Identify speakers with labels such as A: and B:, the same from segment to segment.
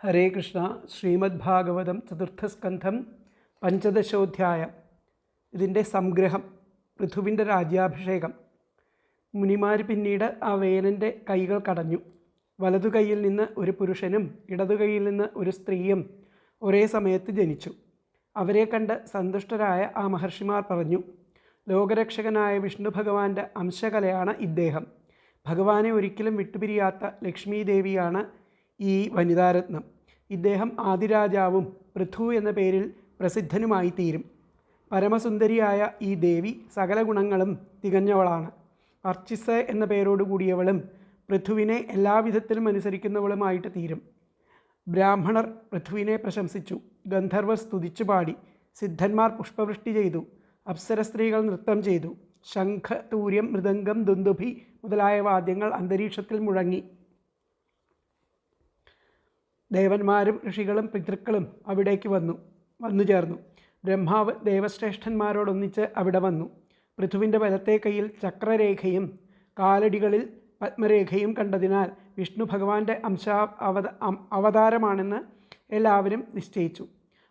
A: ഹരേ കൃഷ്ണ. ശ്രീമദ്ഭാഗവതം ചതുർത്ഥസ്കന്ധം പഞ്ചദശോധ്യായം. ഇതിൻ്റെ സംഗ്രഹം. പൃഥുവിൻ്റെ രാജ്യാഭിഷേകം. മുനിമാർ പിന്നീട് ആ വേനൻ്റെ കൈകൾ കടഞ്ഞു. വലതു കൈയിൽ നിന്ന് ഒരു പുരുഷനും ഇടതു കൈയിൽ നിന്ന് ഒരു സ്ത്രീയും ഒരേ സമയത്ത് ജനിച്ചു. അവരെ കണ്ട് സന്തുഷ്ടരായ ആ മഹർഷിമാർ പറഞ്ഞു, ലോകരക്ഷകനായ വിഷ്ണു ഭഗവാന്റെ അംശകലയാണ് ഇദ്ദേഹം. ഭഗവാനെ ഒരിക്കലും വിട്ടുപിരിയാത്ത ലക്ഷ്മീ ദേവിയാണ് ഈ വനിതാരത്നം. ഇദ്ദേഹം ആദിരാജാവും പൃഥു എന്ന പേരിൽ പ്രസിദ്ധനുമായി തീരും. പരമസുന്ദരിയായ ഈ ദേവി സകല ഗുണങ്ങളും തികഞ്ഞവളാണ്. അർച്ചിസ് എന്ന പേരോടുകൂടിയവളും പൃഥുവിനെ എല്ലാവിധത്തിലും അനുസരിക്കുന്നവളുമായിട്ട് തീരും. ബ്രാഹ്മണർ പൃഥുവിനെ പ്രശംസിച്ചു. ഗന്ധർവർ സ്തുതിച്ചു പാടി. സിദ്ധന്മാർ പുഷ്പവൃഷ്ടി ചെയ്തു. അപ്സര സ്ത്രീകൾ നൃത്തം ചെയ്തു. ശംഖ, തൂര്യം, മൃദംഗം, ദുന്ദുഭി മുതലായ വാദ്യങ്ങൾ അന്തരീക്ഷത്തിൽ മുഴങ്ങി. ദേവന്മാരും ഋഷികളും പിതൃക്കളും അവിടേക്ക് വന്നു ചേർന്നു. ബ്രഹ്മാവ് ദേവശ്രേഷ്ഠന്മാരോടൊന്നിച്ച് അവിടെ വന്നു. പൃഥുവിൻ്റെ വലത്തെ കൈയിൽ ചക്രരേഖയും കാലടികളിൽ പത്മരേഖയും കണ്ടതിനാൽ വിഷ്ണു ഭഗവാന്റെ അവതാരമാണെന്ന് എല്ലാവരും നിശ്ചയിച്ചു.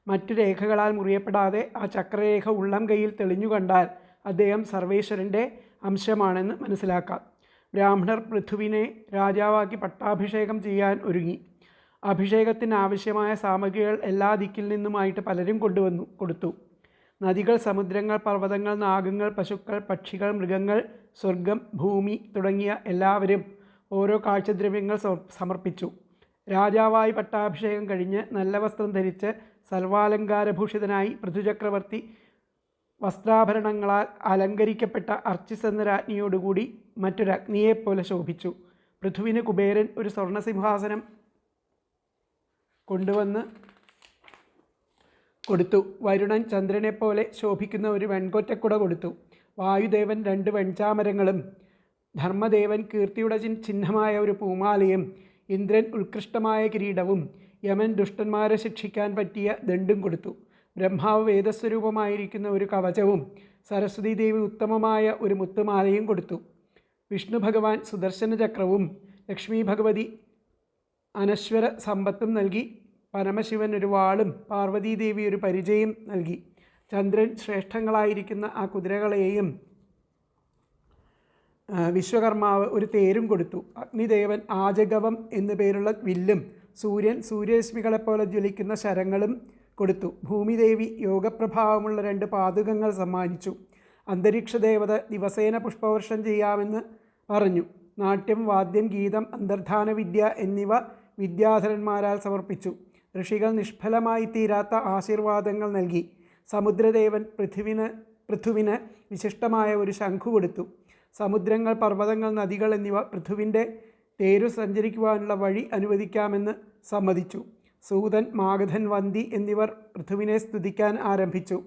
A: മറ്റു രേഖകളാൽ മുറിയപ്പെടാതെ ആ ചക്രരേഖ ഉള്ളം കൈയിൽ തെളിഞ്ഞു കണ്ടാൽ അദ്ദേഹം സർവേശ്വരൻ്റെ അംശമാണെന്ന് മനസ്സിലാക്കാം. ബ്രാഹ്മണർ പൃഥുവിനെ രാജാവാക്കി പട്ടാഭിഷേകം ചെയ്യാൻ ഒരുങ്ങി. അഭിഷേകത്തിന് ആവശ്യമായ സാമഗ്രികൾ എല്ലാ ദിക്കിൽ നിന്നുമായിട്ട് പലരും കൊടുത്തു. നദികൾ, സമുദ്രങ്ങൾ, പർവ്വതങ്ങൾ, നാഗങ്ങൾ, പശുക്കൾ, പക്ഷികൾ, മൃഗങ്ങൾ, സ്വർഗം, ഭൂമി തുടങ്ങിയ എല്ലാവരും ഓരോ കാഴ്ചദ്രവ്യങ്ങൾ സമർപ്പിച്ചു. രാജാവായി പട്ടാഭിഷേകം കഴിഞ്ഞ് നല്ല വസ്ത്രം ധരിച്ച് സർവാലങ്കാരഭൂഷിതനായി പൃഥുചക്രവർത്തി വസ്ത്രാഭരണങ്ങളാൽ അലങ്കരിക്കപ്പെട്ട അർച്ചിസ് എന്ന രാജ്ഞിയോടുകൂടി മറ്റൊരഗ്നിയെപ്പോലെ ശോഭിച്ചു. പൃഥുവിന് കുബേരൻ ഒരു സ്വർണ്ണസിംഹാസനം കൊണ്ടുവന്ന് കൊടുത്തു. വരുണൻ ചന്ദ്രനെപ്പോലെ ശോഭിക്കുന്ന ഒരു വെൺകൊറ്റക്കുട കൊടുത്തു. വായുദേവൻ 2 വെൺചാമരങ്ങളും, ധർമ്മദേവൻ കീർത്തിയുടെ ചിഹ്നമായ ഒരു പൂമാലയും, ഇന്ദ്രൻ ഉത്കൃഷ്ടമായ കിരീടവും, യമൻ ദുഷ്ടന്മാരെ ശിക്ഷിക്കാൻ പറ്റിയ ദണ്ഡും കൊടുത്തു. ബ്രഹ്മാവ് വേദസ്വരൂപമായിരിക്കുന്ന ഒരു കവചവും, സരസ്വതി ദേവി ഉത്തമമായ ഒരു മുത്തുമാലയും കൊടുത്തു. വിഷ്ണു ഭഗവാൻ സുദർശന ചക്രവും, ലക്ഷ്മി ഭഗവതി അനശ്വര സമ്പത്തും നൽകി. പരമശിവൻ ഒരു വാളും പാർവതീദേവി ഒരു പരിചയം നൽകി. ചന്ദ്രൻ ശ്രേഷ്ഠങ്ങളായിരിക്കുന്ന ആ കുതിരകളെയും വിശ്വകർമാവ് ഒരു തേരും കൊടുത്തു. അഗ്നിദേവൻ ആജഗവം എന്നു പേരുള്ള വില്ലും, സൂര്യൻ സൂര്യരശ്മികളെപ്പോലെ ജ്വലിക്കുന്ന ശരങ്ങളും കൊടുത്തു. ഭൂമിദേവി യോഗപ്രഭാവമുള്ള 2 പാദുകങ്ങൾ സമ്മാനിച്ചു. അന്തരീക്ഷദേവത ദിവസേന പുഷ്പവർഷം ചെയ്യാമെന്ന് പറഞ്ഞു. നാട്യം, വാദ്യം, ഗീതം, അന്തർധാന വിദ്യ എന്നിവ വിദ്യാധരന്മാരാൽ സമർപ്പിച്ചു. ഋഷികൾ നിഷ്ഫലമായി തീരാത്ത ആശീർവാദങ്ങൾ നൽകി. സമുദ്രദേവൻ പൃഥുവിന് വിശിഷ്ടമായ ഒരു ശംഖു കൊടുത്തു. സമുദ്രങ്ങൾ, പർവ്വതങ്ങൾ, നദികൾ എന്നിവ പൃഥുവിൻ്റെ തേരു സഞ്ചരിക്കുവാനുള്ള വഴി അനുവദിക്കാമെന്ന് സമ്മതിച്ചു. സൂതൻ, മാഗധൻ, വന്തി എന്നിവർ പൃഥുവിനെ സ്തുതിക്കാൻ ആരംഭിച്ചു.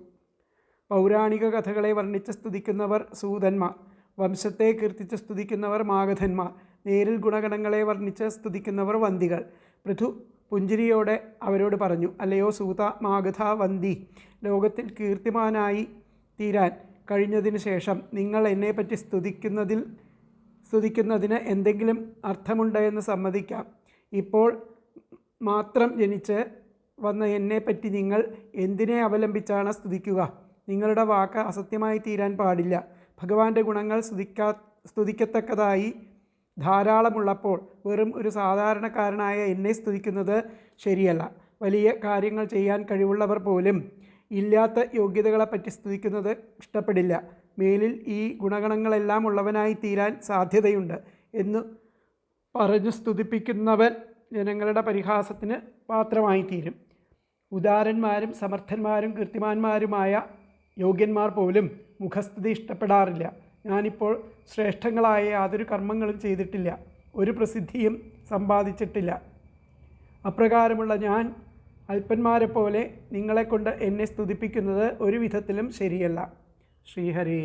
A: പൗരാണിക കഥകളെ വർണ്ണിച്ച് സ്തുതിക്കുന്നവർ സൂതന്മാർ, വംശത്തെ കീർത്തിച്ച് സ്തുതിക്കുന്നവർ മാഗധന്മാർ, നേരിൽ ഗുണഗണങ്ങളെ വർണ്ണിച്ച് സ്തുതിക്കുന്നവർ വന്തികൾ. പൃഥു പുഞ്ചിരിയോടെ അവരോട് പറഞ്ഞു, അല്ലയോ സൂത, മാഗധ, വന്തി, ലോകത്തിൽ കീർത്തിമാനായി തീരാൻ കഴിഞ്ഞതിന് ശേഷം നിങ്ങൾ എന്നെപ്പറ്റി സ്തുതിക്കുന്നതിന് എന്തെങ്കിലും അർത്ഥമുണ്ട് എന്ന് സമ്മതിക്കാം. ഇപ്പോൾ മാത്രം ജനിച്ച് വന്ന എന്നെപ്പറ്റി നിങ്ങൾ എന്തിനെ അവലംബിച്ചാണ് സ്തുതിക്കുക? നിങ്ങളുടെ വാക്ക് അസത്യമായി തീരാൻ പാടില്ല. ഭഗവാന്റെ ഗുണങ്ങൾ സ്തുതിക്കത്തക്കതായി ധാരാളമുള്ളപ്പോൾ വെറും ഒരു സാധാരണക്കാരനായ എന്നെ സ്തുതിക്കുന്നത് ശരിയല്ല. വലിയ കാര്യങ്ങൾ ചെയ്യാൻ കഴിവുള്ളവർ പോലും ഇല്ലാത്ത യോഗ്യതകളെപ്പറ്റി സ്തുതിക്കുന്നത് ഇഷ്ടപ്പെടില്ല. മേലിൽ ഈ ഗുണഗണങ്ങളെല്ലാം ഉള്ളവനായി തീരാൻ സാധ്യതയുണ്ട് എന്ന് പറഞ്ഞു സ്തുതിപ്പിക്കുന്നവൻ ജനങ്ങളുടെ പരിഹാസത്തിന് പാത്രമായി തീരും. ഉദാരന്മാരും സമർത്ഥന്മാരും കീർത്തിമാന്മാരുമായ യോഗ്യന്മാർ പോലും മുഖസ്തുതി ഇഷ്ടപ്പെടാറില്ല. ഞാനിപ്പോൾ ശ്രേഷ്ഠങ്ങളായ യാതൊരു കർമ്മങ്ങളും ചെയ്തിട്ടില്ല, ഒരു പ്രസിദ്ധിയും സമ്പാദിച്ചിട്ടില്ല. അപ്രകാരമുള്ള ഞാൻ അല്പന്മാരെപ്പോലെ നിങ്ങളെക്കൊണ്ട് എന്നെ സ്തുതിപ്പിക്കുന്നത് ഒരു വിധത്തിലും ശരിയല്ല. ശ്രീഹരി.